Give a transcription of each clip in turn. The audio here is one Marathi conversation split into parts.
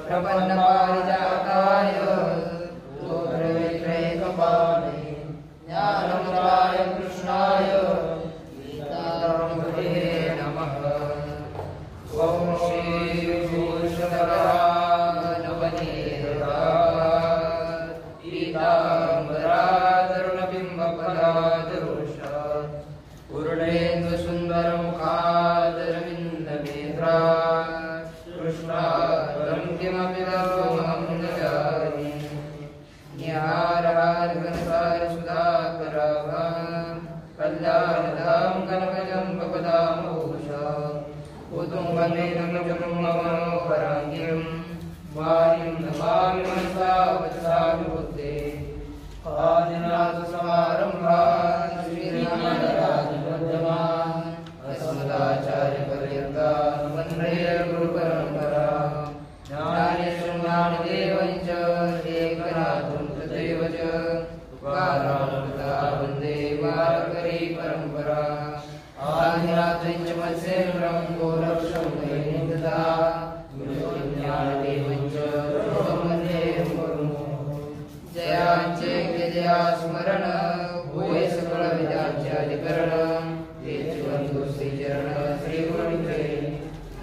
प्रपन्नपारिजाताय गोत्रविक्रयकपाणे ज्ञानमुद्राय कृष्णाय गीतामृते नमः। ॐ श्री भूषणवरानवनीता पीताम्बरातरुणबिम्बफलादरुषा पूर्णेन्दुसुन्दरमुखादरविन्दनेत्रा कृष्णारं किमपि तत्त्वमहं न जाने। निहारहारघनसारसुधाकराभां कल्याणदां कनकजम्बपदामभूषा कुतुम्बमेनमनोहराङ्गिं वाणीं नमामि मनसा वचसामि बुद्धे। आदिनाथसमारम्भान् श्रीरामराजमध्यमान् अस्मदाचार्यपर्यन्तान् वन्दे गुरुपरम्पराम्। ज्ञानेश्वरं ज्ञानदेवं च एकनाथं तथैव च तुकारां वन्दे वारकरी परम्परा। आदिनाथं च मत्स्येन्द्रं गोरक्षं दयिता ज्ञानदेवं च वन्दे गुरुम्। जयाञ्चे जया स्मरण भूय सकल विद्याधिकरण तेज बंधु श्री चरण श्री गुरुवे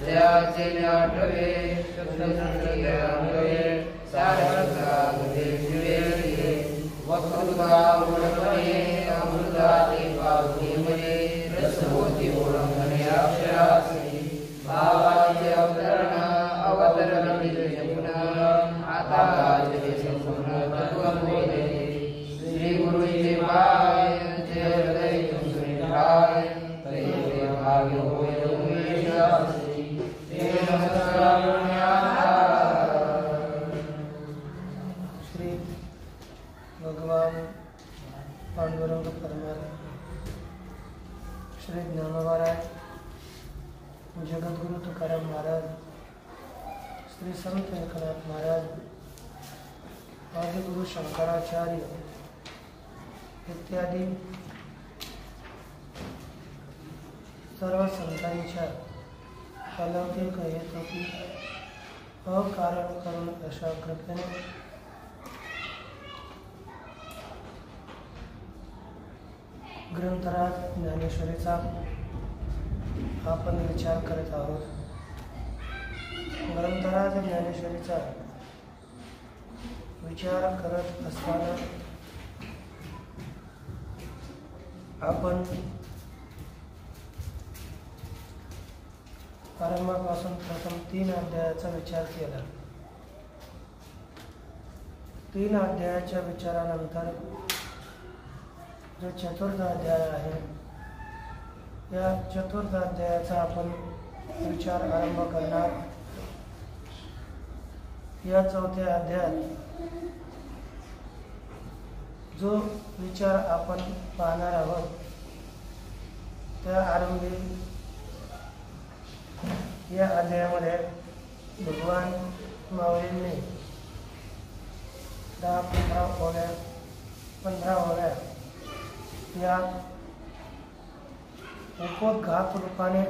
जयाचे आठवे शब्दवे सारस्वता गुरुवे शिवे वक्तुका गुणपणे अमृताते पावके मने रसवती गुणमणे अक्षरासि भावाचे अवतरण अवतरण निजयमुना आताचे संपूर्ण तत्वमोदे श्री गुरुचे पाय जय हृदय सुनिधाय तैवे भाग्य होय उमेशासि ते श्री भगवान पांडुरंग परमात्मा श्री ज्ञानोबा जगद्गुरु तुकाराम महाराज श्री संत एकनाथ महाराज आदिगुरु शंकराचार्य इत्यादी सर्व संतांच्या अलौकिक हेतुकी अकारण करून अशा कृपेने ग्रंथराज ज्ञानेश्वरीचा आपण विचार करत आहोत। ग्रंथराज ज्ञानेश्वरीचा विचार करत असताना आपण प्रारंभापासून प्रथम 3 अध्यायाचा विचार केला। 3 अध्यायाच्या विचारानंतर जो 4था अध्याय आहे या 4थ्या अध्यायाचा आपण विचार आरंभ करणार। या 4थ्या अध्यायात जो विचार आपण पाहणार आहोत त्या आरंभी या अध्यायामध्ये भगवान माऊलींनी 10-15 ओव्या या उपोद्घात रूपाने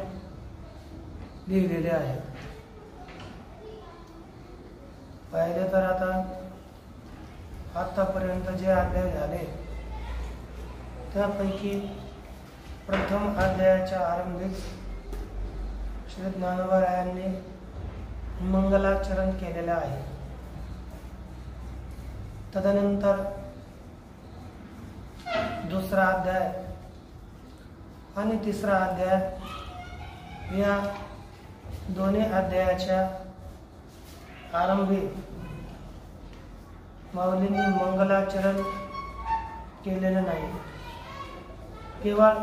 लिहिलेले आहेत। पाहिले तर आतापर्यंत जे अध्याय झाले त्यापैकी प्रथम अध्यायाच्या आरंभीच श्री ज्ञानोबा यांनी मंगलाचरण केलेले आहे। तदनंतर 2रा अध्याय आणि 3रा अध्याय या दोन्ही अध्यायाच्या आरंभी माऊलींनी मंगलाचरण केलेलं नाही, केवळ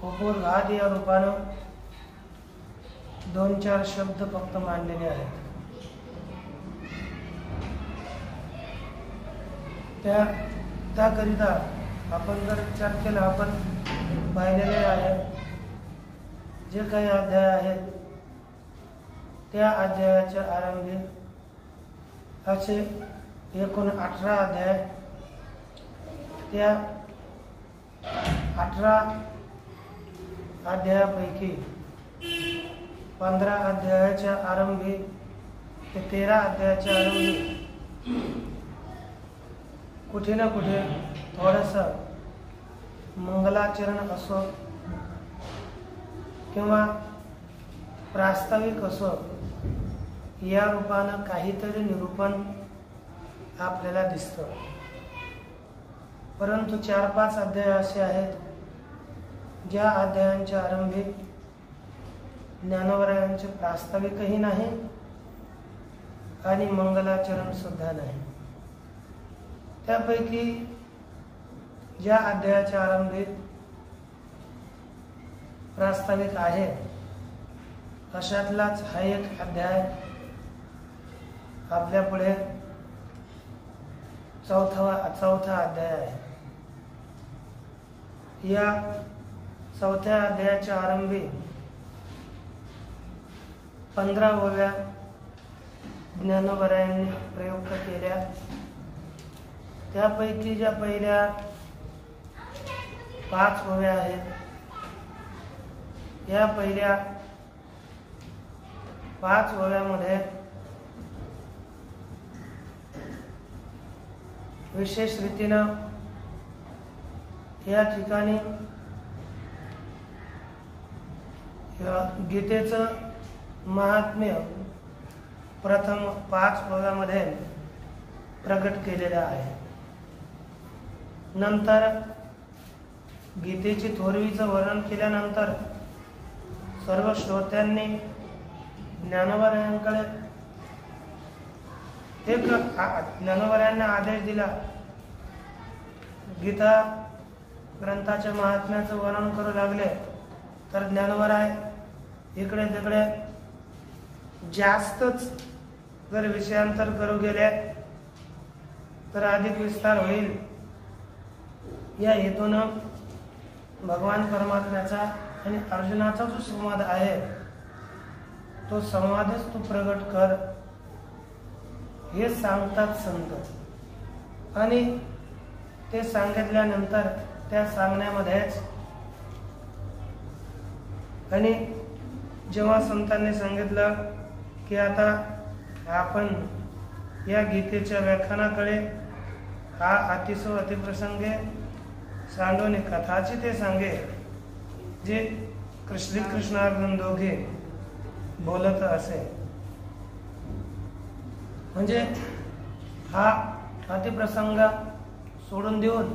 उपोद्घात या रूपानं 2-4 शब्द फक्त मांडलेले आहेत। त्याकरिता आपण जर विचार केला, आपण पाहिलेले आहे जे काही अध्याय आहेत त्या अध्यायाच्या आरंभी असे एकूण 18 अध्याय, त्या 18 अध्यायापैकी 15 अध्यायाच्या आरंभी की 13 अध्यायाच्या आरंभी कुठे ना कुठे थोडंसं मंगलाचरण असो किंवा प्रास्ताविक असो या रूपानं काहीतरी निरूपण आपल्याला दिसतं. परंतु 4-5 अध्याय असे आहेत ज्या अध्यायांच्या आरंभी ज्ञानोबरायांचे प्रास्ताविकही नाही आणि मंगलाचरण सुद्धा नाही. त्यापैकी ज्या अध्यायाच्या आरंभी प्रास्ताविक आहे अशातलाच हा एक अध्याय आपल्या पुढे चौथा अध्याय आहे. या चौथ्या अध्यायाच्या आरंभी 15 ओव्या ज्ञानोबरायांनी प्रयुक्त केल्या. त्यापैकी ज्या पहिल्या 5 ओव्या आहेत या पहिल्या 5 ओव्यामध्ये विशेष रीतीनं या ठिकाणी गीतेचं महात्म्य प्रथम 5 ओव्यामध्ये प्रकट केलेलं आहे. नंतर गीतेची थोरवीचं वर्णन केल्यानंतर सर्व श्रोत्यांनी ज्ञानोबरायांकडे एक ज्ञानोबरायांना आदेश दिला. गीता ग्रंथाच्या महात्म्याचं वर्णन करू लागले तर ज्ञानोबराय इकडे तिकडे जास्तच जर विषयांतर करू गेले तर अधिक विस्तार होईल. या हेतूनं भगवान परमात्म्याचा आणि अर्जुनाचा जो संवाद आहे तो संवादच तू प्रगट कर हे सांगतात संत. आणि ते सांगितल्यानंतर त्या सांगण्यामध्येच आणि जेव्हा संतांनी सांगितलं की आता आपण या गीतेच्या व्याख्यानाकडे हा अतिसो अतिप्रसंगे सांडोनी कथाची ते सांगे जे श्रीकृष्णार्जुन दोघे बोलत असे. म्हणजे हा अतिप्रसंग सोडून देऊन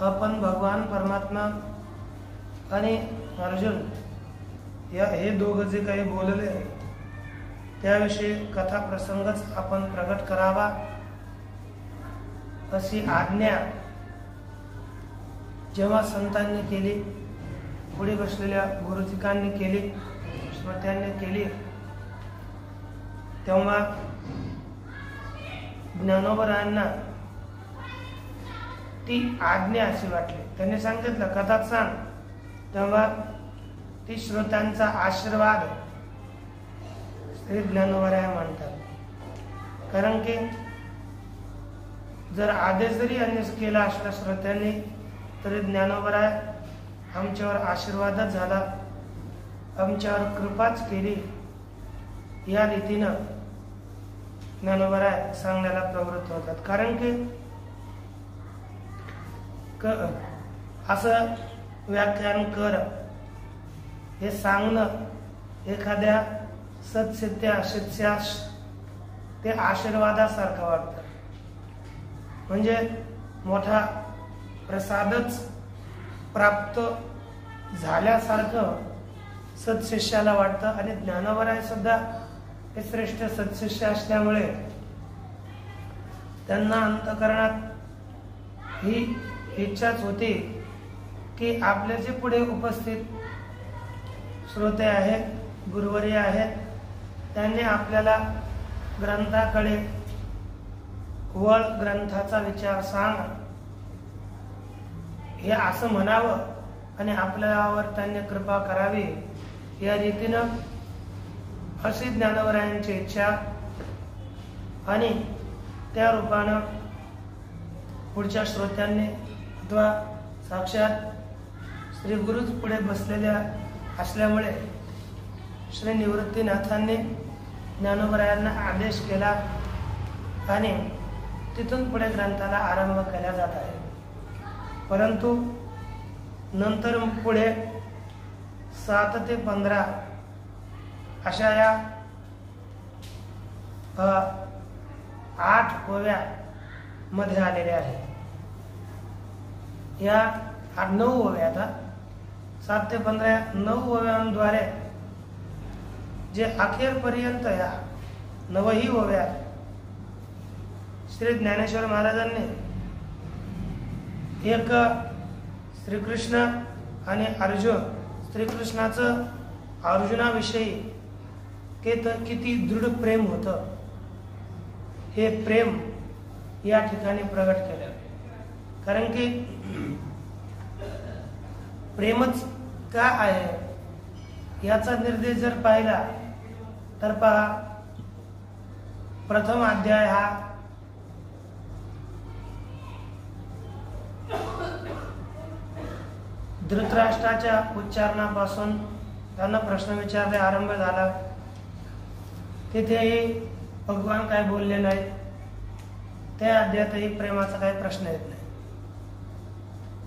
आपण भगवान परमात्मा आणि अर्जुन हे दोघं जे काही बोलले त्याविषयी कथा प्रसंगच आपण प्रकट करावा अशी आज्ञा जेव्हा संतांनी केली, पुढे बसलेल्या गुरुजिकांनी केली, श्रोत्यांनी केली, तेव्हा ज्ञानोबरायांना ती आज्ञा अशी वाटली. त्यांनी सांगितलं कथाच सांग. तेव्हा ती श्रोत्यांचा आशीर्वाद श्री ज्ञानोबराय मानतात. कारण की जर आदेश जरी यांनी केला असला श्रोत्यांनी तरी ज्ञानोबराय आमच्यावर आशीर्वादच झाला, आमच्यावर कृपाच केली या रीतीनं ज्ञानोबराय सांगण्याला प्रवृत्त होतात. कारण की असं व्याख्यान कर हे सांगणं एखाद्या सत्सिद्ध्या शिष्यास ते आशीर्वादासारखं वाटतं. म्हणजे मोठा प्रसादच प्राप्त झाल्यासारखं सत्शिष्याला वाटतं. आणि ज्ञानोबराय सुद्धा हे श्रेष्ठ सत्शिष्य असल्यामुळे त्यांना अंतःकरणात ही इच्छाच होती की आपले जे पुढे उपस्थित श्रोते आहेत, गुरुवर्य आहेत, त्यांनी आपल्याला ग्रंथाकडे वळ, ग्रंथाचा विचार सांग हे असं म्हणावं आणि आपल्यावर त्यांनी कृपा करावी या रीतीनं अशी ज्ञानोबरायांची इच्छा. आणि त्या रूपानं पुढच्या श्रोत्यांनी अथवा साक्षात श्री गुरुच पुढे बसलेल्या असल्यामुळे श्री निवृत्तीनाथांनी ज्ञानोबरायांना आदेश केला आणि तिथून पुढे ग्रंथाला आरंभ केला जात आहे. परंतु नंतर पुढे 7 ते 15 अशा या 8 ओव्या मध्ये आलेल्या आहेत. या 9 ओव्या, आता 7 ते 15 9 ओव्यांद्वारे जे अखेरपर्यंत या 9ही ओव्या श्री ज्ञानेश्वर महाराजांनी एक श्रीकृष्ण आणि अर्जुन, श्रीकृष्णाचं अर्जुनाविषयी किती दृढ प्रेम होतं हे प्रेम या ठिकाणी प्रगट केलं. कारण की प्रेमच का आहे याचा निर्देश जर पाहिला तर पहा, प्रथम अध्याय हा धृतराष्ट्राच्या उच्चारणापासून त्यांना प्रश्न विचारले आरंभ झाला. तिथेही भगवान काय बोलले नाही. त्या अध्यायातही प्रेमाचा काही प्रश्न येत नाही.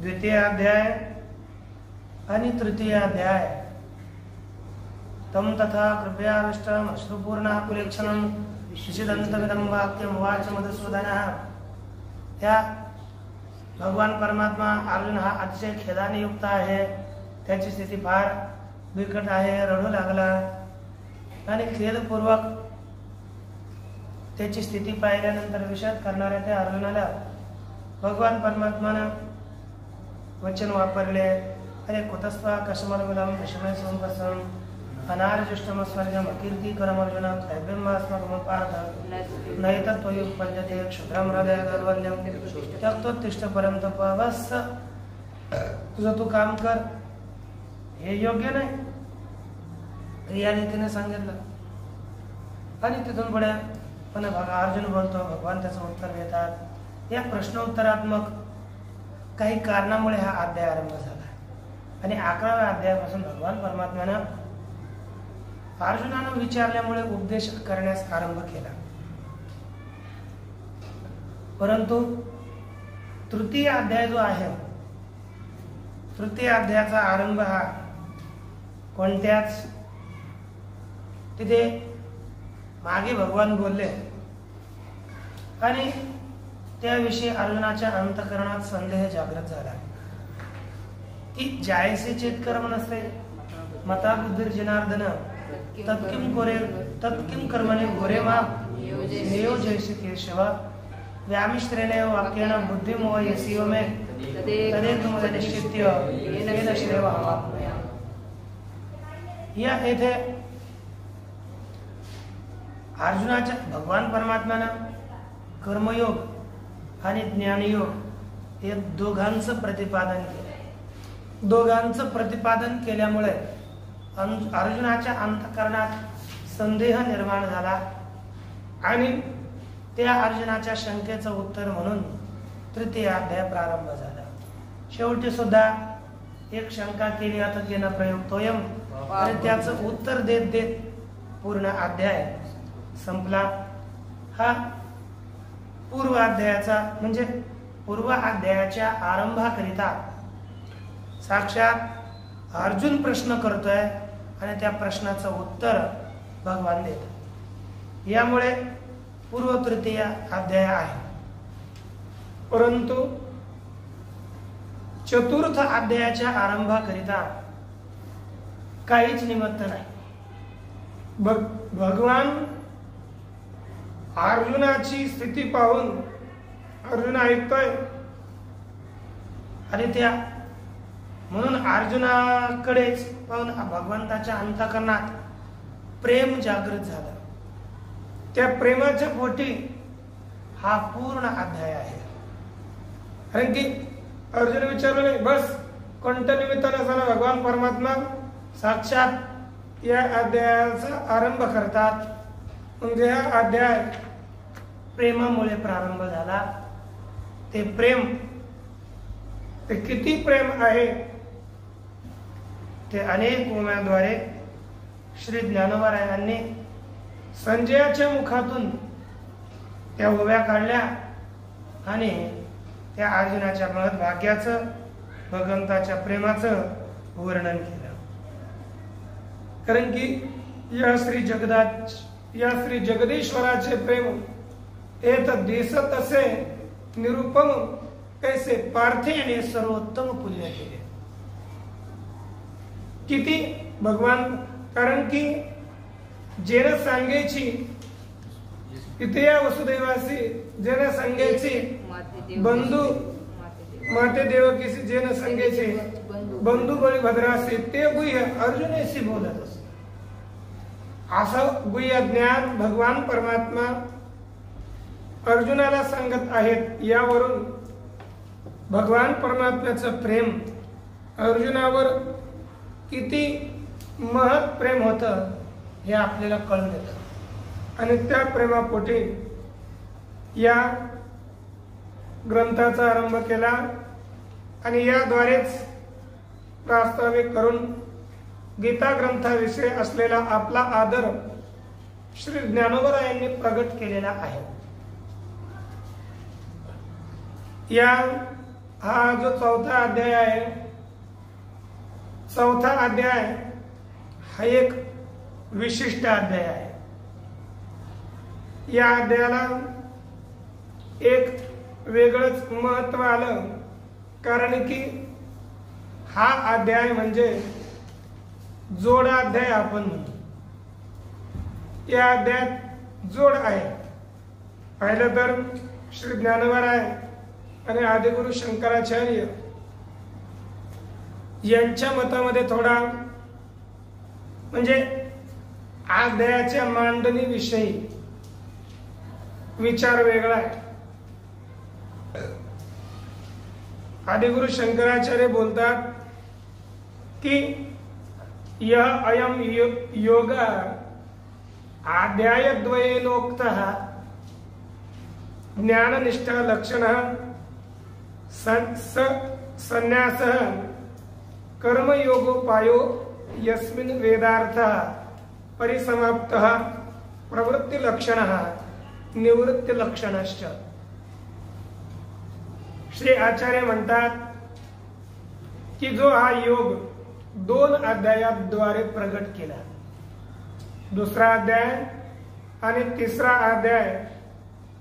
द्वितीय अध्याय आणि तृतीय अध्याय तम तथा कृपयाविष्टम अश्रुपूर्ण कुलेक्षणम शिशिदंतमिदं वाक्यम वाच मधुसूदनः. त्या भगवान परमात्मा अर्जुन हा अतिशय खेदाने युक्त आहे. त्याची स्थिती फार बिकट आहे. रडू लागला आणि खेदपूर्वक त्याची स्थिती पाहिल्यानंतर विषाद करणाऱ्या त्या अर्जुनाला भगवान परमात्मानं वचन वापरले. अरे कुतस्वा कशमलमिदं विषमे संपसम अनार्जुष्टमस्वर्गम अकीर्तिकरम अर्जुन त्रैबिंबास्मकं पार्थ नैतत्त्वयुपपद्यते क्षुद्रं हृदय दौर्बल्यं त्यक्तोत्तिष्ठ परं तप. बस तुझं तू काम कर, हे योग्य नाही या रीतीने सांगितलं. आणि तिथून पुढे पण अर्जुन बोलतो, भगवान त्याचं उत्तर देतात. या प्रश्नोत्तरात्मक काही कारणामुळे हा अध्याय आरंभ झाला आणि 11व्या अध्यायापासून भगवान परमात्म्यानं अर्जुनानं विचारल्यामुळे उपदेश करण्यास आरंभ केला. परंतु तृतीय अध्याय जो आहे, तृतीय अध्यायाचा आरंभ हा कोणत्याच तिथे मागे भगवान बोलले आणि त्याविषयी अर्जुनाच्या अंतःकरणात संदेह जागृत झाला की जायसे चेतकर्म नसते मता बुद्धिर जनार्दन तत्किम कर्मणे घोरे माम नियोजयसि केशव व्यामिश्रेण वाक्येन बुद्धिमोह यसीव मे तदेकमूल निश्चित्य येन श्रेयः अवाप्नुयात्. या येथे अर्जुनाच्या भगवान परमात्म्यानं कर्मयोग आणि ज्ञानयोग हे दोघांचं प्रतिपादन केलं. दोघांचं प्रतिपादन केल्यामुळे अर्जुनाच्या अंतःकरणात संदेह निर्माण झाला आणि त्या अर्जुनाच्या शंकेचं उत्तर म्हणून तृतीय अध्याय प्रारंभ झाला. शेवटी सुद्धा एक शंका केली आता केना प्रयुक्तोयम आणि त्याचं उत्तर देत देत पूर्ण अध्याय संपला. हा पूर्व अध्यायाचा म्हणजे पूर्व अध्यायाच्या आरंभाकरिता साक्षात अर्जुन प्रश्न करतोय आणि त्या प्रश्नाचं उत्तर भगवान देतात. यामुळे पूर्व तृतीय अध्याय आहे. परंतु चतुर्थ अध्यायाच्या आरंभाकरिता काहीच निमित्त नाही. भगवान अर्जुनाची स्थिती पाहून अर्जुन ऐकतोय आणि त्या म्हणून अर्जुनाकडेच पाहून भगवंताच्या अंतःकरणात प्रेम जागृत झालं. त्या प्रेमाच्या पोटी हा पूर्ण अध्याय आहे. कारण की अर्जुन विचारलं नाही, बस कोणत्या निमित्तानं झाला भगवान परमात्मा साक्षात या अध्यायाचा आरंभ करतात. म्हणजे हा अध्याय प्रेमामुळे प्रारंभ झाला. ते प्रेम ते किती प्रेम आहे ते अनेक ओव्यांद्वारे श्री ज्ञानोबरायांनी संजयाच्या मुखातून त्या ओव्या काढल्या आणि त्या अर्जुनाच्या महत् भाग्याचं, भगवंताच्या प्रेमाचं वर्णन केलं. कारण की या श्री जगदीश्वराचे प्रेम एत दिसत असे निरुपम कैसे पार्थेने सर्वोत्तम पुण्य केले. किती भगवान, कारण की जेन सांगायची इथे या वसुदैवासी, जेन सांगायची बंधू माते देवकीसी, जेन सांगायचे बंधू बळीभद्रासी, ते गुह्य अर्जुनेशी बोलत असत. असं गुह्य ज्ञान भगवान परमात्मा अर्जुनाला सांगत आहेत. यावरून भगवान परमात्म्याचं प्रेम अर्जुनावर किती महत् प्रेम होतं हे आपल्याला कळून येतं. आणि त्या प्रेमापोटी या ग्रंथाचा आरंभ केला आणि याद्वारेच प्रास्ताविक करून गीता ग्रंथाविषयी असलेला आपला आदर श्री ज्ञानोबरायांनी प्रगट केलेला आहे. हा जो चौथा अध्याय आहे, चौथा अध्याय हा एक विशिष्ट अध्याय आहे. या अध्यायाला एक वेगळंच महत्व आलं, कारण की हा अध्याय म्हणजे जोड अध्याय आपण म्हणतो. या अध्यायात जोड आहे. पाहिलं तर श्री ज्ञानोबराय आणि आदिगुरु शंकराचार्य यांच्या मतामध्ये थोडा म्हणजे अध्यायाच्या मांडणीविषयी विचार वेगळा आहे. आदिगुरु शंकराचार्य बोलतात की यह अयम योग अध्याय द्वयेनोक्तः ज्ञान निष्ठा लक्षण संन्यासः कर्मयोगोपायो यस्मिन् वेदार्थः परिसमाप्तः प्रवृत्ति लक्षणः निवृत्ति लक्षणश्च. श्री आचार्य म्हणतात की जो हा योग 2 अध्यायाद्वारे प्रगट केला, दुसरा अध्याय आणि तिसरा अध्याय,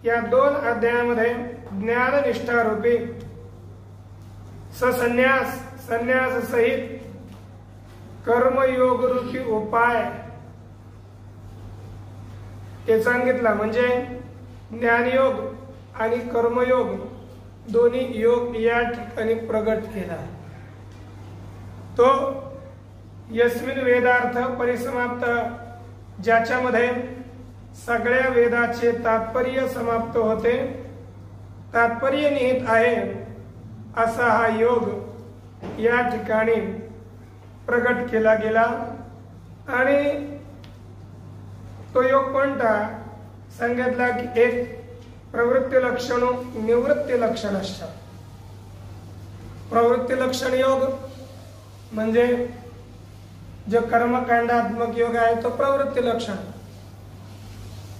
या 2 अध्यायामध्ये ज्ञाननिष्ठा रूपी संन्यास सहित कर्मयोग रूपी उपाय हे सांगितला. म्हणजे ज्ञानयोग आणि कर्मयोग दोन्ही योग या ठिकाणी प्रगट केला. तो यस्मिन वेदार्थ परिसमाप्त, ज्याच्यामध्ये सगळ्या वेदाचे तात्पर्य समाप्त होते, तात्पर्य निहित आहे, असा हा योग या ठिकाणी प्रगट केला गेला. आणि तो योग कोणता सांगितला की एक प्रवृत्ती लक्षण निवृत्ती लक्षण असतात. प्रवृत्ती लक्षण योग म्हणजे जो कर्मकांडात्मक योग आहे तो प्रवृत्ती लक्षण,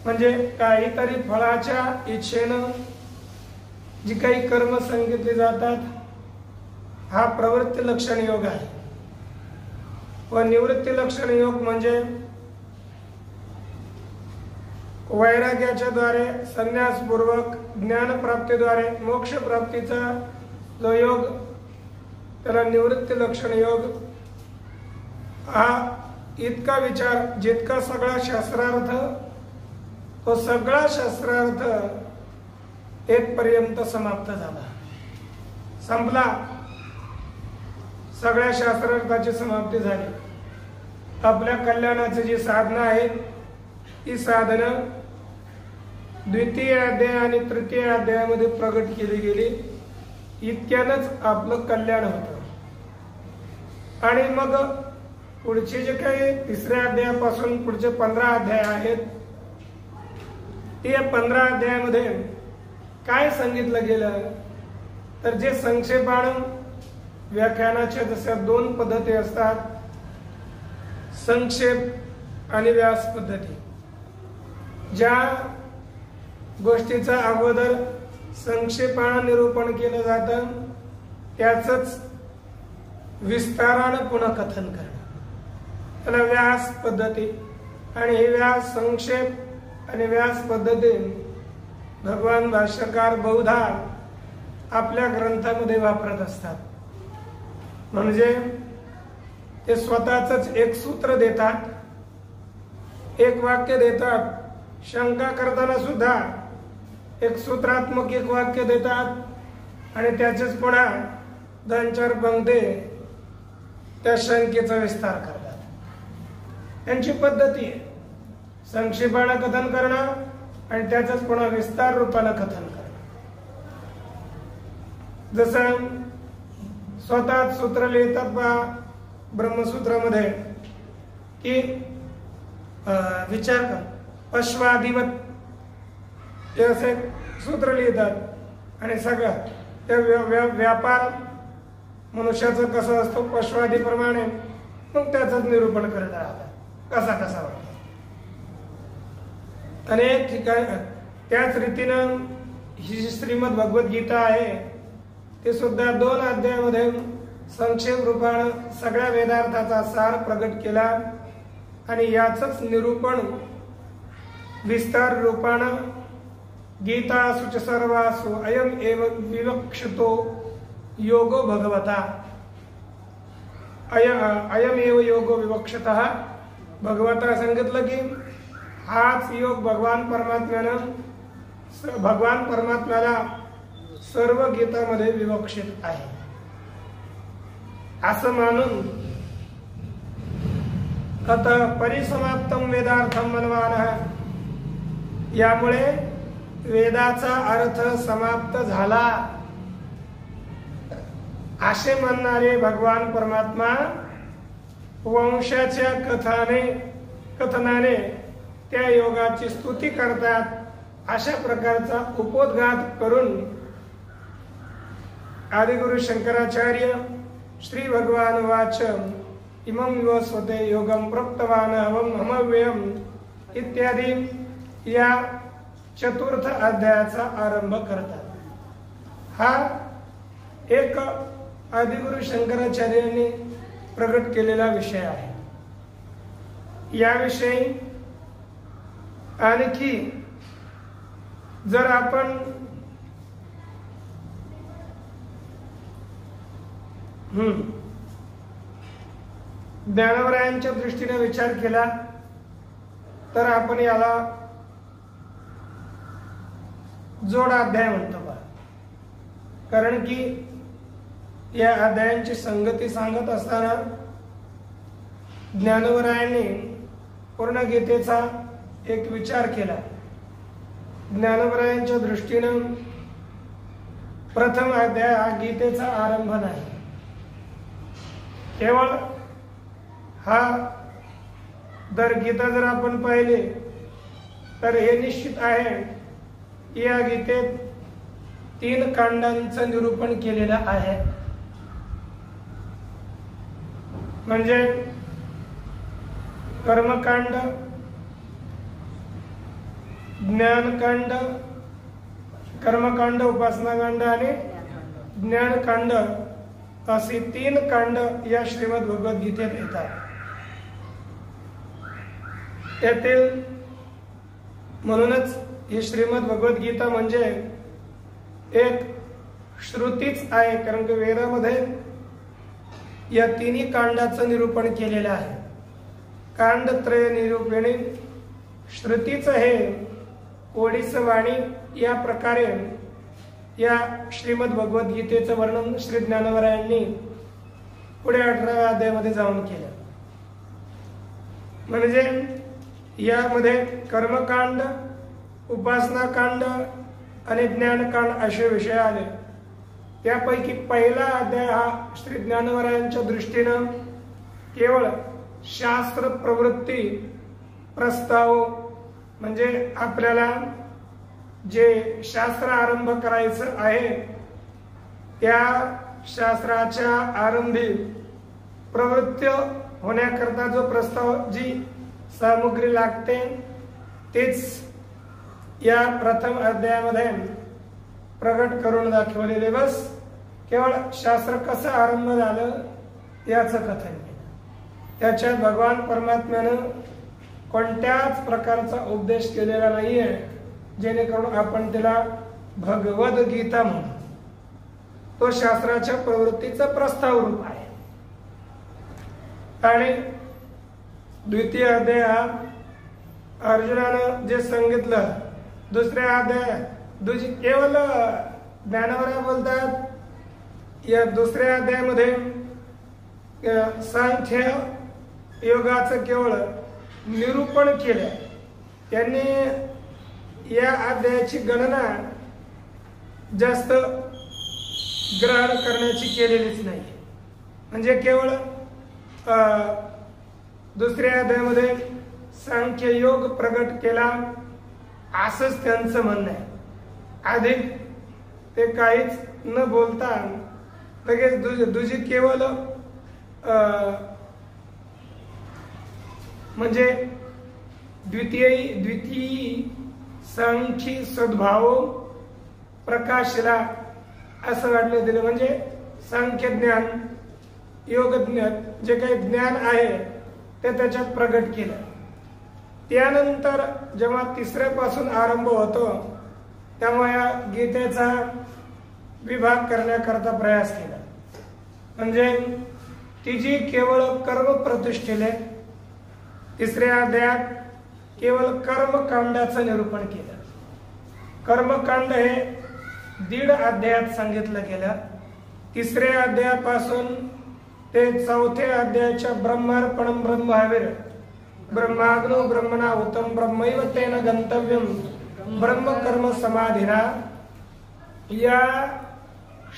म्हणजे काहीतरी फळाच्या इच्छेनं जी काही कर्म सांगितली जातात हा प्रवृत्ती लक्षण योग आहे. व निवृत्ती लक्षण योग म्हणजे वैराग्याच्या द्वारे संन्यासपूर्वक ज्ञान प्राप्तीद्वारे मोक्ष प्राप्तीचा जो योग, त्याला निवृत्ती लक्षण योग. हा इतका विचार, जितका सगळा शास्त्रार्थ, तो सगळा शास्त्रार्थ येथपर्यंत समाप्त झाला, संपला. सगळ्या शास्त्रार्थाची समाप्ती झाली. आपल्या कल्याणाची जी साधना आहेत ही साधनं द्वितीय अध्याय आणि तृतीय अध्यायामध्ये प्रगट केली गेली. इतक्यानंच आपलं कल्याण होतं. आणि मग पुढचे जे काही तिसऱ्या अध्यायापासून पुढचे 15 अध्याय आहेत, ते 15 अध्यायामध्ये काय सांगितलं गेलं तर जे संक्षेपानं व्याख्यानाच्या जशा 2 पद्धती असतात, संक्षेप आणि व्यास पद्धती. ज्या गोष्टीचं अगोदर संक्षेपानं निरूपण केलं जातं त्याचंच विस्तारानं पुन्हा कथन करणं, त्याला व्यास पद्धती. आणि हे व्यास संक्षेप आणि व्यास पद्धती भगवान भाष्यकार बहुधा आपल्या ग्रंथामध्ये वापरत असतात. म्हणजे ते स्वतःच एक सूत्र देतात, एक वाक्य देतात, शंका करताना सुद्धा एक सूत्रात्मक एक वाक्य देतात आणि त्याचेच पुन्हा 2-4 पंक्ती त्या शंकेचा विस्तार करतात. त्यांची पद्धती आहे संक्षेपानं कथन करणं आणि त्याचंच पुन्हा विस्तार रूपानं कथन करणं. जसं स्वतः सूत्र लिहितात बा ब्रह्मसूत्रामध्ये की विचार कर पश्वादिवत हे असे सूत्र लिहितात आणि सगळं त्या व्यापार मनुष्याचं कसं असतो पश्वादीप्रमाणे मग त्याचंच निरूपण करत राहतात कसा कसा वाटतो. अनेक ठिकाणी त्याच रीतीनं ही जी श्रीमद भगवद्गीता आहे ते सुद्धा 2 अध्यायामध्ये संक्षेप रूपानं सगळ्या वेदार्थाचा सार प्रगट केला आणि याचंच निरूपण विस्तार रूपानं गीतासु च सर्वासु अयम एव विवक्षितो योगो भगवता अयम एव योगो विवक्षितः भगवता सांगितलं की हाच योग भगवान परमात्म्याला सर्व गीतामध्ये विवक्षित आहे असं मानून अतः परिसमाप्तम वेदार्थम मनवानः यामुळे वेदाचा अर्थ समाप्त झाला असे म्हणणारे भगवान परमात्मा वंशाच्या कथनाने त्या योगाची स्तुती करतात. अशा प्रकारचा उपोद्घात करून आदिगुरु शंकराचार्य श्री भगवान वाच इमं विवस्वते योगम प्रोक्तवान अवम हमव्ययम इत्यादी या 4th अध्यायाचा आरंभ करतात. हा एक आदिगुरु शंकराचार्यांनी प्रगट केलेला विषय आहे. याविषयी आणखी जर आपण ज्ञानवरायांच्या दृष्टीने विचार केला तर आपण याला जोड अध्याय म्हणतो बा. कारण की या अध्यायांची संगती सांगत असताना ज्ञानवरायांनी पूर्ण गीतेचा एक विचार केला. ज्ञानवरायांच्या दृष्टीनं प्रथम अध्याय हा गीतेचा आरंभ नाही, केवळ हा जर गीता जर आपण पाहिले तर हे निश्चित आहे या गीतेत 3 कांडांचं निरूपण केलेलं आहे. म्हणजे कर्मकांड, ज्ञानकांड, कर्मकांड, उपासनाकांड आणि ज्ञानकांड अशी 3 कांड या श्रीमद भगवद्गीतेत येतात. त्यातील म्हणूनच ही श्रीमद भगवद्गीता म्हणजे एक श्रुतीच आहे. कारण की वेदामध्ये या 3 कांडाचं निरूपण केलेलं आहे. कांडत्रय निरूपणे श्रुतीच हे ओडिस वाणी या प्रकारे या श्रीमद भगवद्गीतेचं वर्णन श्री ज्ञानवरायांनी पुढे 18व्या अध्यायामध्ये जाऊन केलं. म्हणजे यामध्ये कर्मकांड, उपासनाकांड आणि ज्ञानकांड असे विषय आले. त्यापैकी पहिला अध्याय हा श्री ज्ञानवरायांच्या दृष्टीनं केवळ शास्त्र प्रवृत्ती प्रस्ताव, म्हणजे आपल्याला जे शास्त्र आरंभ करायचं आहे त्या शास्त्राच्या आरंभी प्रवृत्त होण्याकरता जो प्रस्ताव जी सामुग्री लागते तेच या प्रथम अध्यायामध्ये प्रगट करून दाखवलेले. बस केवळ शास्त्र कसं आरंभ झालं याचं कथन केलं. त्याच्यात भगवान परमात्म्यानं कोणत्याच प्रकारचा उपदेश केलेला नाहीये जेणेकरून आपण त्याला भगवद्गीता म्हणू. तो शास्त्राच्या प्रवृत्तीचा प्रस्ताव रूप आहे. आणि द्वितीय अध्यायात अर्जुनानं जे सांगितलं, दुसऱ्या अध्यायात केवळ ज्ञानावर बोलतात. या दुसऱ्या अध्यायामध्ये सांख्य योगाचं केवळ निरूपण केलं. त्यांनी या अध्यायाची गणना जास्त ग्रहण करण्याची केलेलीच नाही. म्हणजे केवळ दुसऱ्या अध्यायामध्ये सांख्य योग प्रगट केला असंच त्यांचं म्हणणं आहे. अधिक ते काहीच न बोलता लगेच दुजी केवळ म्हणजे द्वितीय सांख्य सद्भाव प्रकाशला असं वाटलं दिलं. म्हणजे सांख्य ज्ञान योग ज्ञान जे काही ज्ञान आहे ते त्याच्यात प्रगट केलं. त्यानंतर जेव्हा तिसऱ्यापासून आरंभ होतो तेव्हा या गीतेचा विभाग करण्याकरता प्रयास केला. म्हणजे तिची केवळ कर्म प्रतिष्ठेले. तिसऱ्या अध्यायात केवळ कर्मकांडाचं निरूपण केलं. कर्मकांड हे 1.5 अध्यायात सांगितलं गेलं. तिसऱ्या अध्यायापासून ते चौथ्या अध्यायाच्या ब्रह्मार्पणम ब्रह्महावीर ब्रह्माग्नो ब्रह्मणा उत्तम ब्रह्मैव तेन गंतव्यम ब्रह्म कर्म समाधिना या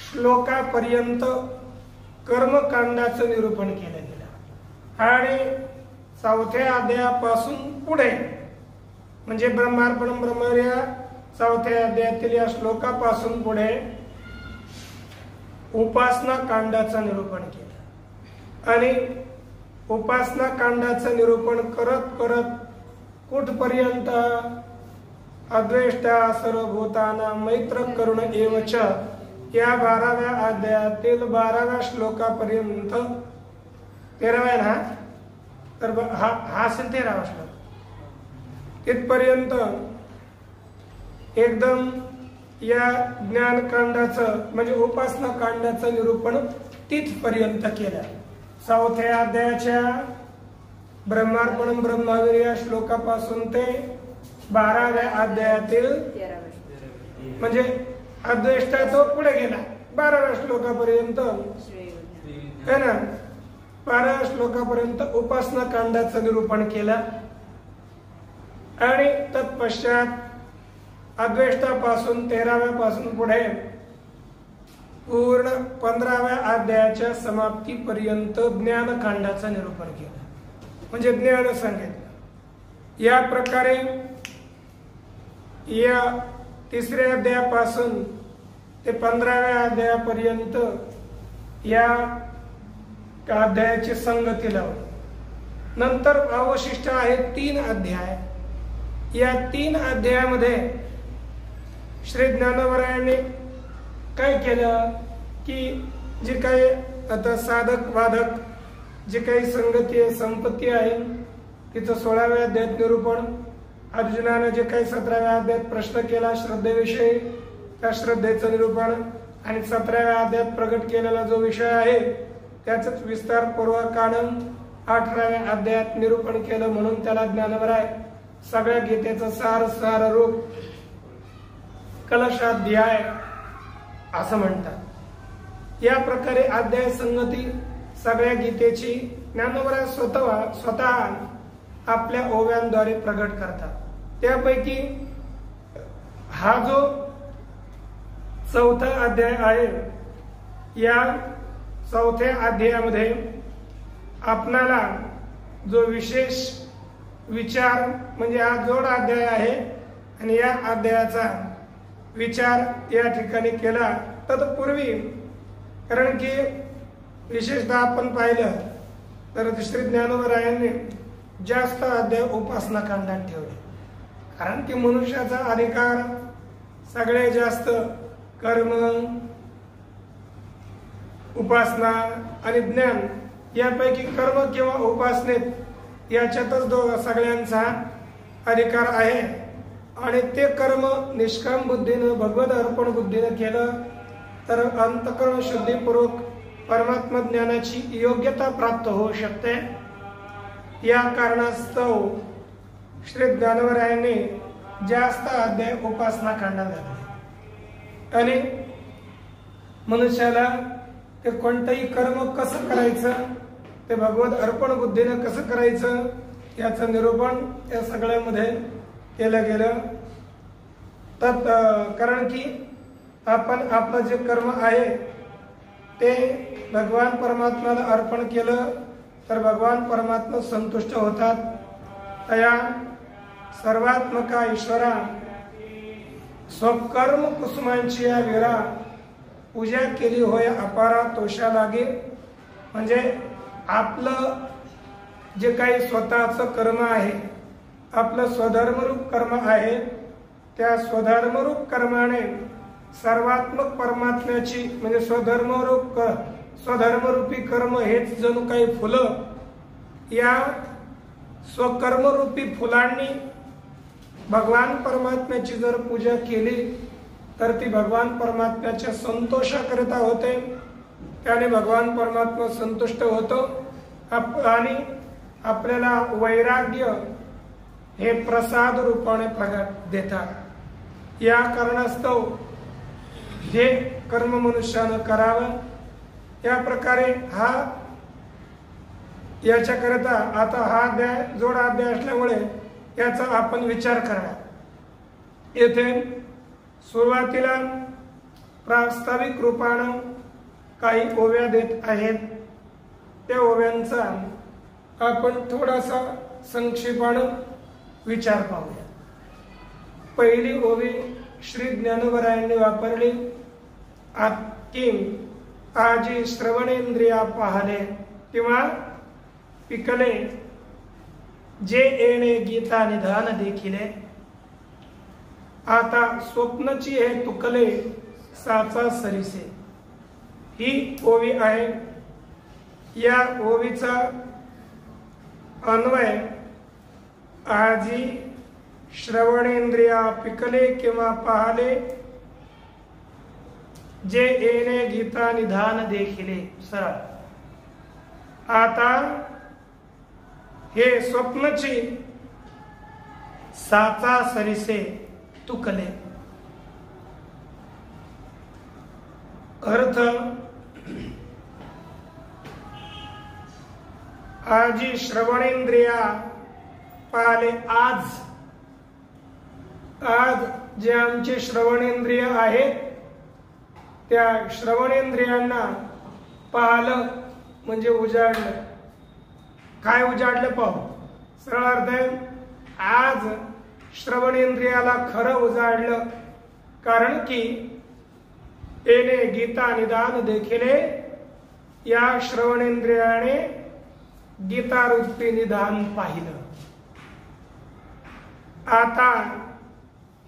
श्लोकापर्यंत कर्मकांडाचं निरूपण केलं गेलं. आणि चौथ्या अध्यायापासून पुढे म्हणजे ब्रह्मार्पणम ब्रह्महावीर या चौथ्या अध्यायातील या श्लोकापासून पुढे उपासना कांडाचं निरूपण केलं. आणि उपासना कांडाचं निरूपण करत करत कुठपर्यंत अद्वेष्टा सर्वभूताना मैत्र करुण एवच या 12व्या अध्यायातील 12व्या श्लोकापर्यंत 13व्या ना तर हा असेल 13वा श्लोक तिथपर्यंत एकदम या ज्ञानकांडाचं म्हणजे उपासना कांडाचं निरूपण तिथपर्यंत केलं. चौथ्या अध्यायाच्या ब्रह्मार्पणम ब्रह्महावीर या श्लोकापासून ते 12व्या अध्यायातील म्हणजे अद्वेष्टा तो पुढे गेला 12व्या श्लोकापर्यंत है ना. 12व्या श्लोकापर्यंत उपासना कांडाचं निरूपण केलं. आणि तत्पश्चात अद्वेष्टापासून 13व्या पासून पुढे पूर्ण 15व्या अध्यायाच्या समाप्तीपर्यंत ज्ञानकांडाचं निरूपण केलं. म्हणजे ज्ञान सांगितलं. या प्रकारे या तिसऱ्या अध्यायापासून ते 15व्या अध्यायापर्यंत या अध्यायाची संगती लावली. नंतर अवशिष्ट आहे 3 अध्याय. या 3 अध्यायामध्ये श्री ज्ञानवरायांनी काय केलं की जे काही आता साधक वादक जे काही संगती आहे संपत्ती आहे तिचं 16व्या अध्यायात निरूपण. अर्जुनाने जे काही 17व्या अध्यायात प्रश्न केला श्रद्धेविषयी त्या श्रद्धेचं निरूपण. आणि 17व्या अध्यायात प्रगट केलेला जो विषय आहे त्याच विस्तारपूर्वकानं 18व्या अध्यायात निरूपण केलं. म्हणून त्याला ज्ञानवराय सगळ्या गीतेचं सार रूप कलशाध्याय असं म्हणतात. या प्रकारे अध्याय संगती सगळ्या गीतेची ज्ञानवराय स्वतः आपल्या ओव्यांद्वारे प्रगट करतात. त्यापैकी हा जो 4था अध्याय आहे या 4थ्या अध्यायामध्ये आपणाला जो विशेष विचार म्हणजे हा जोड अध्याय आहे आणि या अध्यायाचा विचार या ठिकाणी केला. तत्पूर्वी कारण की विशेषतः आपण पाहिलं तर श्री ज्ञानवरायांनी जास्त अध्याय उपासना कांडात ठेवले. कारण की मनुष्याचा अधिकार सगळ्यात जास्त कर्म, उपासना आणि ज्ञान यापैकी कर्म किंवा उपासनेत याच्यातच सगळ्यांचा अधिकार आहे. आणि ते कर्म निष्काम बुद्धीनं भगवत अर्पण बुद्धीनं केलं तर अंतःकरण शुद्धीपूर्वक परमात्मा ज्ञानाची योग्यता प्राप्त होऊ शकते. या कारणास्तव श्री ज्ञानवरायांनी जास्त अध्याय उपासना काढण्यात आले आणि मनुष्याला ते कोणतंही कर्म कसं करायचं, ते भगवत अर्पण बुद्धीनं कसं करायचं याचं निरूपण या सगळ्यामध्ये केलं गेलं. कारण की आपण आपलं जे कर्म आहे ते भगवान परमात्म्याला अर्पण केलं तर भगवान परमात्मा संतुष्ट होतात. तया सर्वात्मका ईश्वरा स्वकर्म कुसुमांची या वीरा पूजा केली होय अपारा तोषा लागे. म्हणजे आपलं जे काही स्वतःचं कर्म आहे, आपलं स्वधर्मरूप कर्म आहे, त्या स्वधर्मरूप कर्माने सर्वात्मक परमात्म्याची म्हणजे स्वधर्मरूपी कर्म हेच जणू काही फुलं, या स्वकर्मरूपी फुलांनी भगवान परमात्म्याची जर पूजा केली तर ती भगवान परमात्म्याच्या संतोषाकरिता होते. त्याने भगवान परमात्मा संतुष्ट होतो आणि आपल्याला वैराग्य हे प्रसाद रूपाने प्रगट देतात. या कारणास्तव हे कर्म मनुष्यानं करावं. या प्रकारे याच्याकरिता आता हा अध्याय जोड अध्याय असल्यामुळे याचा आपण विचार करणार. येथे सुरुवातीला प्रास्ताविक रूपानं काही ओव्या देत आहेत. त्या ओव्यांचा आपण थोडासा संक्षेपानं विचार पाहूया. पहिली ओवी श्री ज्ञानवरायांनी वापरली. आजी श्रवणेंद्रिया पाहले किंवा पिकले, जे येणे गीता निधान देखिले. आता स्वप्नची हे तुकले साचा सरीसे ही ओवी आहे. या ओवीचा अन्वय आजी श्रवणेंद्रिया पिकले किंवा पाहले, जे येणे गीता निधान देखिले. सरळ आता हे स्वप्नची साचा सरीसे तुकले. अर्थ आजी श्रवणेंद्रिया पाहले. आज जे आमचे श्रवणेंद्रिय आहेत त्या श्रवणेंद्रियांना पाहलं म्हणजे उजाडलं. काय उजाडलं पाहू. सरळ अर्थ आहे आज श्रवणेंद्रियाला खरं उजाडलं. कारण की येणे गीता निदान देखिले, या श्रवणेंद्रियाने गीता रूपी निदान पाहिलं. आता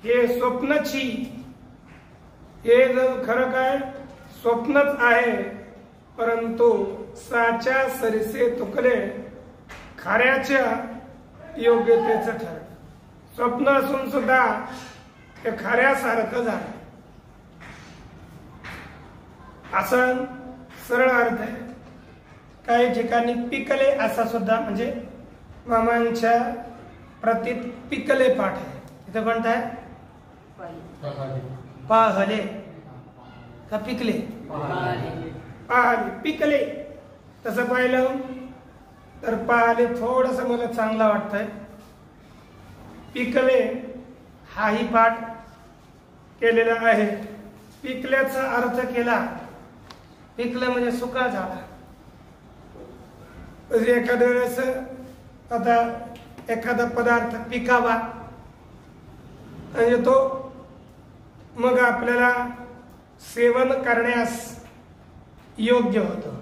हे स्वप्नची हे जर खरं काय स्वप्नच आहे, परंतु साच्या सरीसे तुकले खऱ्याच्या योग्यतेचं ठरलं. स्वप्न असून सुद्धा ते खऱ्यासारखं झालं असं सरळ अर्थ आहे. काही ठिकाणी पिकले असा सुद्धा म्हणजे मामांच्या प्रतीत पिकले पाठ आहे. इथं कोणता आहे पाहले का पिकले. पाहले पिकले तसं पाहिलं तर पाहले थोडस मला चांगला वाटतंय. पिकले हाही पाठ केलेला आहे. पिकल्याचा अर्थ केला, पिकलं म्हणजे सुका झाला. एखाद्या वेळेस आता एखादा पदार्थ पिकावा म्हणजे तो मग आपल्याला सेवन करण्यास योग्य होतं.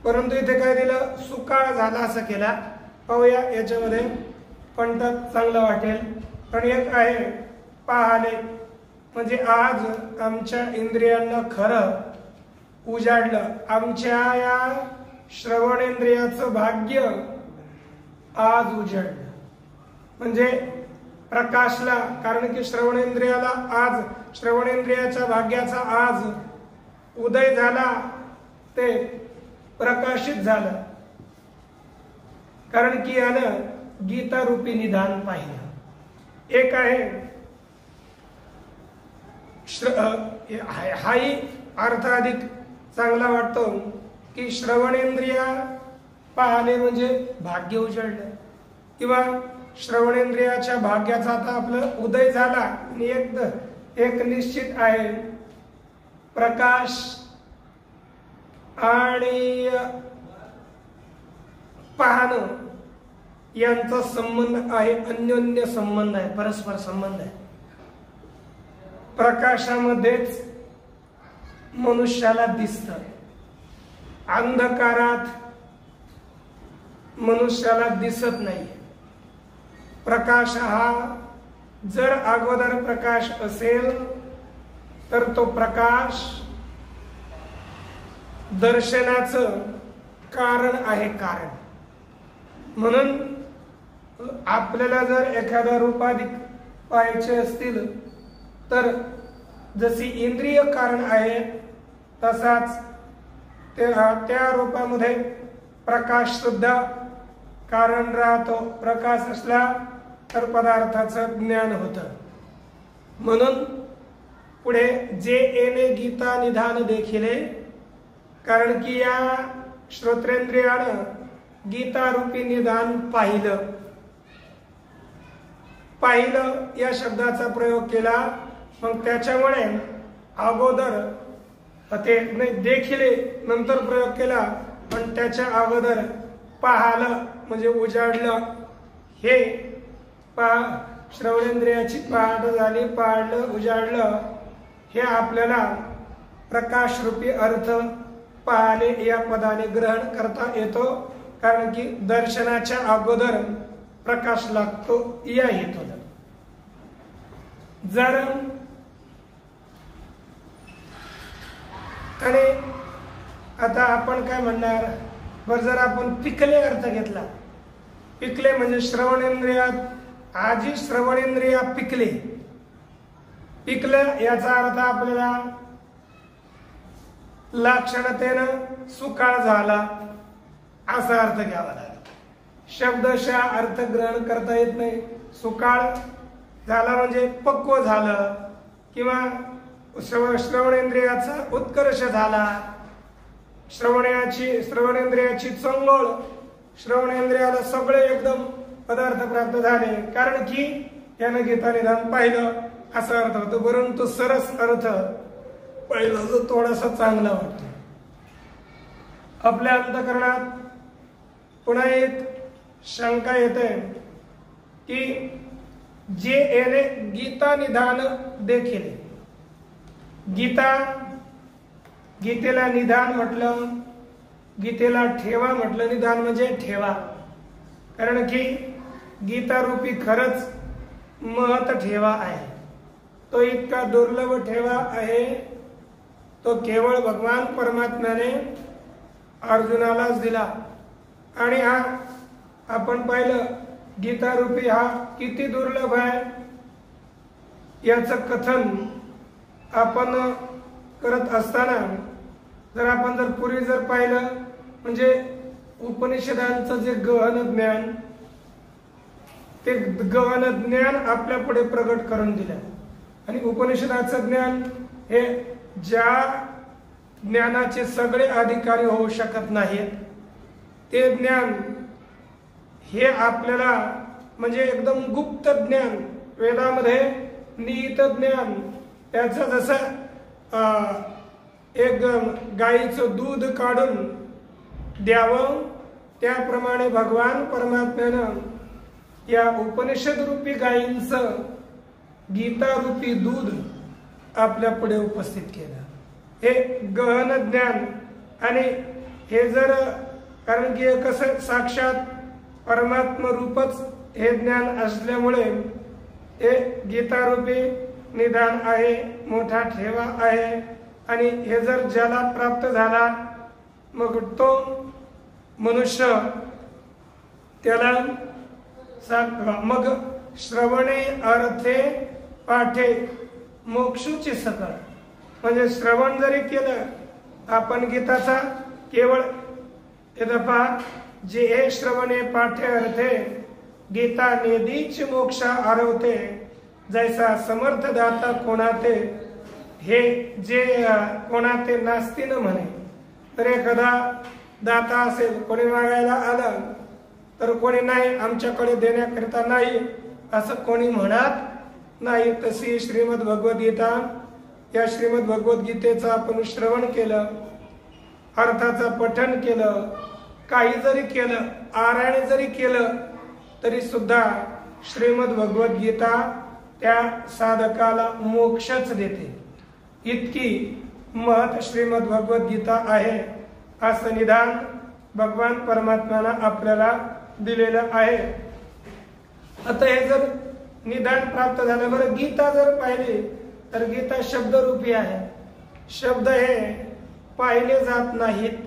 परंतु इथे काय दिलं सुकाळ झाला असं केला. पाहूया याच्यामध्ये पण तर चांगलं वाटेल. पण एक आहे पाहणे, म्हणजे आज आमच्या इंद्रियांना खरं उजाडलं. आमच्या या श्रवणेंद्रियाचं भाग्य आज उजाडलं, म्हणजे प्रकाशला. कारण की श्रवणेंद्रियाला आज, श्रवणेंद्रियाच्या भाग्याचा आज उदय झाला, ते प्रकाशित झालं. कारण की यानं गीता रूपी निधान पाहिलं. एक आहे हाही अर्थ अधिक चांगला वाटतो की श्रवणेंद्रिया पाहणे म्हणजे भाग्य उजळलं, किंवा श्रवणेंद्रियाच्या भाग्याचा आता आपलं उदय झाला. आणि एक निश्चित आहे, प्रकाश आणि पाहणं यांचा संबंध आहे, अन्योन्य संबंध आहे, परस्पर संबंध आहे. प्रकाशामध्येच मनुष्याला दिसतं, अंधकारात मनुष्याला दिसत नाही. प्रकाश हा जर अगोदर प्रकाश असेल तर तो प्रकाश दर्शनाचं कारण आहे. कारण म्हणून आपल्याला जर एखादा रूपाधिक पाहायचे असतील तर जशी इंद्रिय कारण आहे तसाच त्या रूपामध्ये प्रकाश सुद्धा कारण राहतो. प्रकाश असला तर पदार्थाचं ज्ञान होतं. म्हणून पुढे जे येणे गीता निधान देखिले, कारण की या श्रोत्रेंद्रियानं गीता रूपी निधान पाहिलं. पाहिलं या शब्दाचा प्रयोग केला, मग त्याच्यामुळे अगोदर ते नाही देखिले नंतर प्रयोग केला, पण त्याच्या अगोदर पाहलं म्हणजे उजाडलं. हे श्रवणेंद्रियाची पहाट झाली, पाडलं उजाडलं, हे आपल्याला प्रकाश रूपी अर्थ पाहणे या पदाने ग्रहण करता येतो. कारण की दर्शनाच्या अगोदर प्रकाश लागतो या हेतून. जर आणि आता आपण काय म्हणणार, बर जर आपण पिकले अर्थ घेतला, पिकले म्हणजे श्रवणेंद्रियात आजी श्रवणेंद्रिया पिकले. पिकलं याचा अर्थ आपल्याला लाक्षणतेनं सुकाळ झाला असा अर्थ घ्यावा लागेल. शब्दशः अर्थ ग्रहण करता येत नाही. सुकाळ झाला म्हणजे पक्व झालं, किंवा श्रवणेंद्रियाचा उत्कर्ष झाला, श्रवणेंद्रियाची चंगोळ, श्रवणेंद्रियाला सगळे एकदम पदार्थ प्राप्त झाले. कारण की यानं गीता निधान पाहिलं असा अर्थ होतो. परंतु सरस अर्थ पहिला जो थोडासा चांगला वाटतो. आपल्या अंतःकरणात पुन्हा एक शंका येते की जे येणे गीता निधान देखील, गीतेला निधान म्हटलं, गीतेला ठेवा म्हटलं. निधान म्हणजे ठेवा, कारण की गीता रूपी खरंच महत ठेवा आहे. तो इतका दुर्लभ ठेवा आहे, तो केवळ भगवान परमात्म्याने अर्जुनालाच दिला. आणि हा आपण पाहिलं गीता रूपी हा किती दुर्लभ आहे याचं कथन आपण करत असताना जर आपण जर पूर्वी जर पाहिलं, म्हणजे उपनिषदांचं जे गहन ज्ञान, ते गहन ज्ञान आपल्या पुढे प्रगट करून दिलं. आणि उपनिषदाचं ज्ञान हे ज्या ज्ञानाचे सगळे अधिकारी होऊ शकत नाहीत, ते ज्ञान हे आपल्याला म्हणजे एकदम गुप्त ज्ञान, वेदामध्ये निहित ज्ञान. त्याचं जसं एक गाईचं दूध काढून द्यावं, त्याप्रमाणे भगवान परमात्म्यानं या उपनिषद रूपी गायींचं गीता रूपी दूध आपल्या पुढे उपस्थित केलं. हे गहन ज्ञान. आणि हे जर, कारण की कसं साक्षात परमात्म रूपच हे ज्ञान असल्यामुळे हे गीतारूपी निदान आहे, मोठा ठेवा आहे. आणि हे जर ज्याला प्राप्त झाला मग तो मनुष्य त्याला मग श्रवणे अर्थे पाठे मोक्षुची सकळ. म्हणजे श्रवण जरी केलं आपण गीताचा केवळ यदपा जे हे श्रवणे पाठे अर्थे गीता नेदीच मोक्षा आरवते जैसा समर्थ दाता कोणाते हे जे कोणाते नास्ती न म्हणे. तर एखादा दाता असेल कोणी मागायला आला तर कोणी नाही आमच्याकडे देण्याकरिता नाही असं कोणी म्हणत नाही. तशी श्रीमद भगवद्गीता, या श्रीमद भगवद्गीतेचं आपण श्रवण केलं, अर्थाचं पठण केलं, काही जरी केलं, पारायण जरी केलं तरी सुद्धा श्रीमद भगवद्गीता त्या साधकाला मोक्षच देते. इतकी महत् श्रीमद भगवद्गीता आहे असं निदान भगवान परमात्म्यानं आपल्याला दिलेलं आहे. आता हे जर निदान प्राप्त झालं, बरं गीता जर पाहिली तर गीता शब्दरूपी आहे. शब्द हे पाहिले जात नाहीत,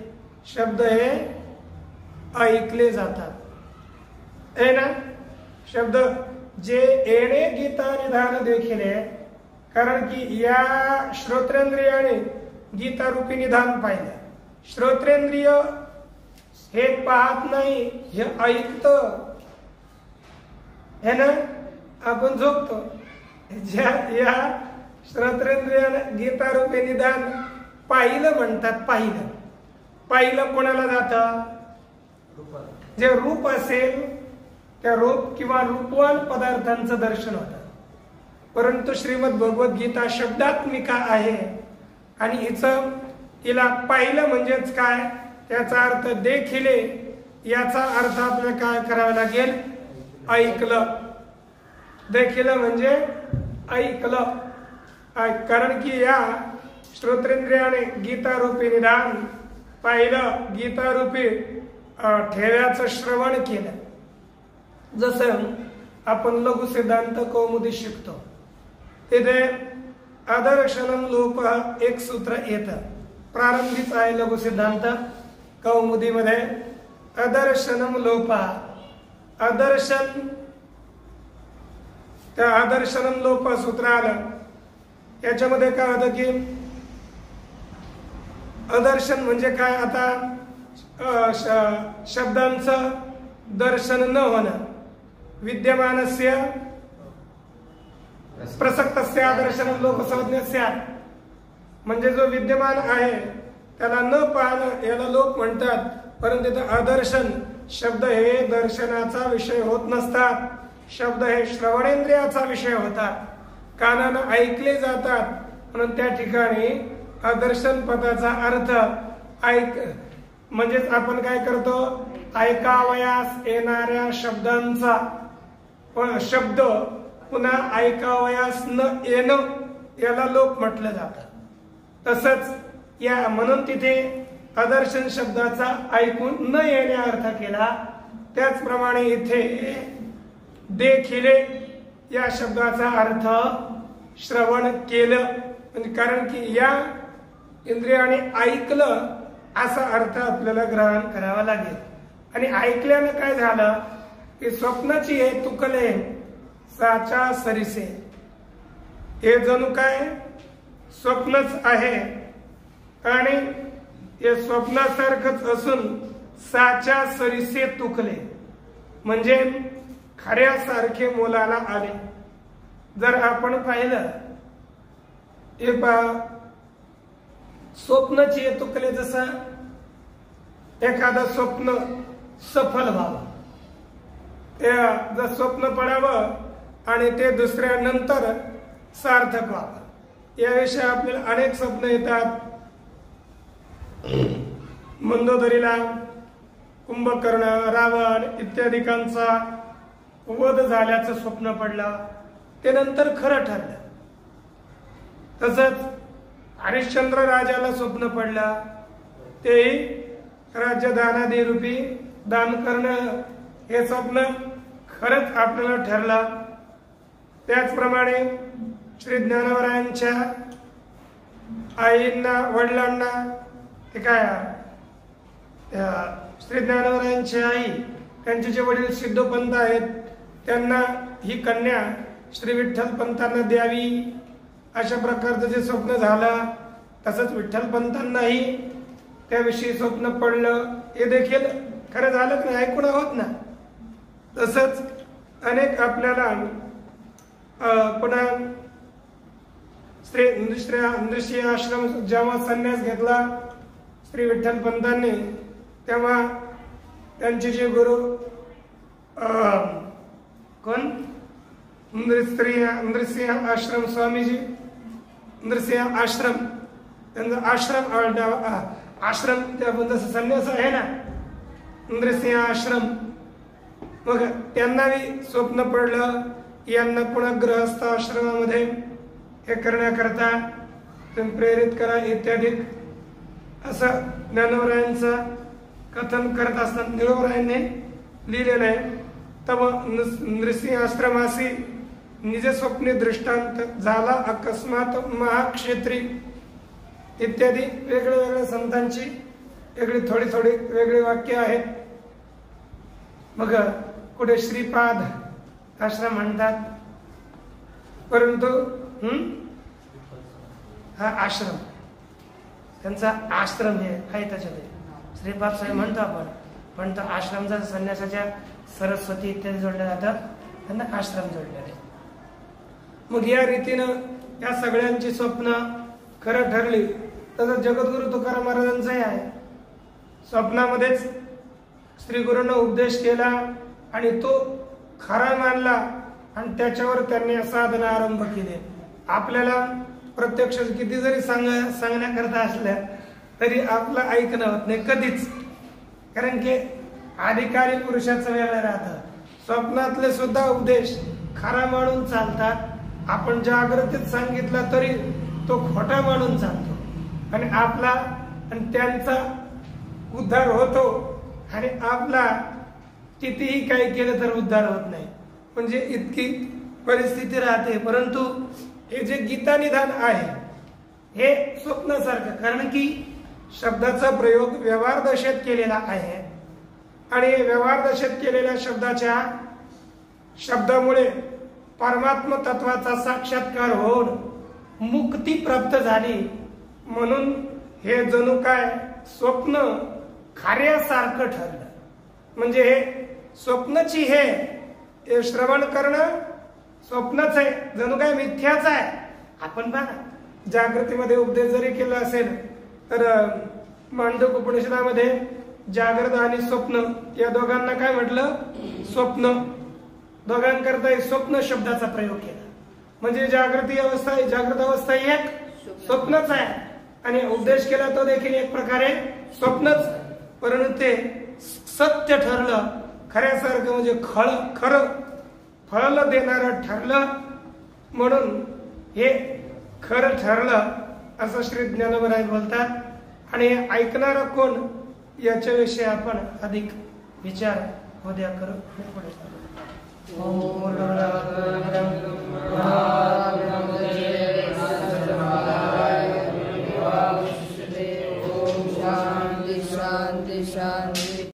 शब्द हे ऐकले जातात है ना. शब्द जे येणे गीता निधान देखील आहे, कारण की या श्रोत्रेंद्रियाने गीता रूपी निधान पाहिलं. श्रोत्रेंद्रिय हे पाहत नाही, हे ऐकत है ना. आपण झोपतो, ज्या या श्रोत्रेंद्रियाने गीता रूपी निधान पाहिलं म्हणतात. पाहिलं पाहिलं कोणाला जातं, जे रूप असेल त्या रूप किंवा रूपवान पदार्थांचं दर्शन होतं. परंतु श्रीमद भगवद्गीता शब्दात्मिका आहे आणि हिला पाहिलं म्हणजेच काय, त्याचा अर्थ देखील, याचा अर्थ आपल्याला काय करावा लागेल, ऐकलं. देखील म्हणजे ऐकलं. कारण की या श्रोत्रेंद्रियाने गीता रूपी निदान पाहिलं, गीता रूपी ठेव्याचं श्रवण केलं. जसं आपण लघु सिद्धांत कौमुदी शिकतो, तिथे आदर्शनम लोप एक सूत्र येतं. प्रारंभीच आहे लघु सिद्धांत कौमुदीमध्ये आदर्शनम लोप. आदर्शन, त्या आदर्शनम लोप सूत्र आलं. याच्यामध्ये काय होतं की आदर्शन म्हणजे काय, आता शब्दांचं दर्शन न होणं, विद्यमानस्य प्रसक्तस्य आदर्शनम लोप संज्ञस्य, म्हणजे जो विद्यमान आहे त्याला न पाहणं याला लोप म्हणतात. परंतु तिथं आदर्शन शब्द हे दर्शनाचा विषय होत नसतात, शब्द हे श्रवणेंद्रियाचा विषय होतात, कानानं ऐकले जातात. म्हणून त्या ठिकाणी आदर्शन पदाचा अर्थ ऐक म्हणजेच आपण काय करतो, ऐकावयास येणाऱ्या शब्दांचा शब्द पुन्हा ऐकावयास न येणं याला लोप म्हटलं जातं. तसंच या म्हणून तिथे आदर्शन शब्दाचा ऐकून न येण्या अर्थ केला. त्याचप्रमाणे इथे देखील या शब्दाचा अर्थ श्रवण केलं, कारण की या इंद्रियाने ऐकलं असा अर्थ आपल्याला ग्रहण करावा लागेल. आणि ऐकल्यानं काय झालं की स्वप्नाची हे तुकले साचा सरिसे, हे जणू काय स्वप्नच आहे आणि हे स्वप्नासारखंच असून साच्या सरिसे तुकले म्हणजे खऱ्यासारखे मोलाला आले. जर आपण पाहिलं हे स्वप्नाची हे तुकले, जसं एखादं स्वप्न सफल व्हावं, जर स्वप्न पडावं आणि ते दुसऱ्यानंतर सार्थक व्हावं, याविषयी आपल्याला अनेक स्वप्न येतात. मंदोदरीला कुंभकर्ण, रावण इत्यादिकांचा वध झाल्याचं स्वप्न पडलं, ते नंतर खरं ठरलं. तसंच हरिश्चंद्र राजाला स्वप्न पडलं, ते राज्य दानादी रूपी दान करणं हे स्वप्न खरंच आपल्याला ठरला. त्याचप्रमाणे श्री ज्ञानवरायांच्या आईंना वडिलांना ते काय श्री ज्ञानवरायांची आई त्यांचे जे वडील सिद्धोपंत आहेत त्यांना ही कन्या श्री विठ्ठल पंतांना द्यावी अशा प्रकारचं जे स्वप्न झालं. तसंच विठ्ठल पंतांनाही त्याविषयी स्वप्न पडलं. हे देखील खरं झालं की नाही ऐकून आहोत ना. तसंच अनेक आपल्याला पुन्हा श्री नृसिंह आश्रम जेव्हा संन्यास घेतला श्री विठ्ठल पंतांनी तेव्हा त्यांचे जे गुरु कोण नृसिंह आश्रम स्वामीजी नृसिंह आश्रम त्यांचा आश्रम त्या संन्यास आहे ना नृसिंह आश्रम. मग त्यांनाही स्वप्न पडलं यांना पुन्हा गृहस्थ आश्रमामध्ये हे करण्याकरता तुम्ही प्रेरित करा इत्यादी असं ज्ञानवरायांचं कथन करत असताना निळवरायांनी लिहिलेलं आहे. तब नृसिंह आश्रमासी निज स्वप्ने दृष्टांत झाला अकस्मात महाक्षेत्री इत्यादी वेगळ्या संतांची वेगळी थोडी वेगळी वाक्य आहेत. मग कुठे श्रीपाद आश्रम म्हणतात परंतु हा आश्रम त्यांचा आश्रम हे आहे त्याच्यात श्रीपाद साहेब म्हणतो आपण पण तो आश्रमचा संन्यासाच्या सरस्वती इत्यादी जोडल्या जातात त्यांना आश्रम जोडलेले. मग या रीतीनं या सगळ्यांची स्वप्न खरं ठरली. तसं जगद्गुरु तुकाराम महाराजांचंही आहे. स्वप्नामध्येच श्री गुरूंना उपदेश केला आणि तो खरा मानला आणि त्याच्यावर त्यांनी साधना आरंभ केले. आपल्याला प्रत्यक्ष किती जरी सांगण्याकरता असल्या तरी आपलं ऐकणं होत नाही कधीच. कारण की अधिकारी पुरुषाचं वेगळं राहतं. स्वप्नातले सुद्धा उपदेश खरा मानून चालतात. आपण जागृतीत सांगितला तरी तो खोटा मानून चालतो आणि आपला आणि त्यांचा उद्धार होतो आणि आपला कितीही काही केलं तर उद्धार होत नाही. म्हणजे इतकी परिस्थिती राहते. परंतु हे जे गीता निधान आहे हे स्वप्नासारखं कारण की शब्दाचा प्रयोग व्यवहार दशेत केलेला आहे आणि व्यवहार दशेत केलेल्या शब्दामुळे परमात्म तत्वाचा साक्षात्कार होऊन मुक्ती प्राप्त झाली. म्हणून हे जणू काय स्वप्न खऱ्यासारखं ठरलं. म्हणजे हे स्वप्नची हे श्रवण करणं स्वप्नच आहे जणू काय मिथ्याच आहे. आपण पहा जागृतीमध्ये उपदेश जरी केला असेल तर मांडूक उपनिषदामध्ये जागृत आणि स्वप्न या दोघांना काय म्हटलं स्वप्न. दोघांकरता स्वप्न शब्दाचा प्रयोग केला. म्हणजे जागृत अवस्था एक स्वप्नच आहे आणि उपदेश केला तो देखील एक प्रकारे स्वप्नच. परंतु ते सत्य ठरलं खऱ्यासारखं म्हणजे खरं फळ देणारं ठरलं. म्हणून हे खरं ठरलं असं श्री ज्ञानवराय बोलतात. आणि हे ऐकणारं कोण याच्याविषयी आपण अधिक विचार उद्या करू. पुढे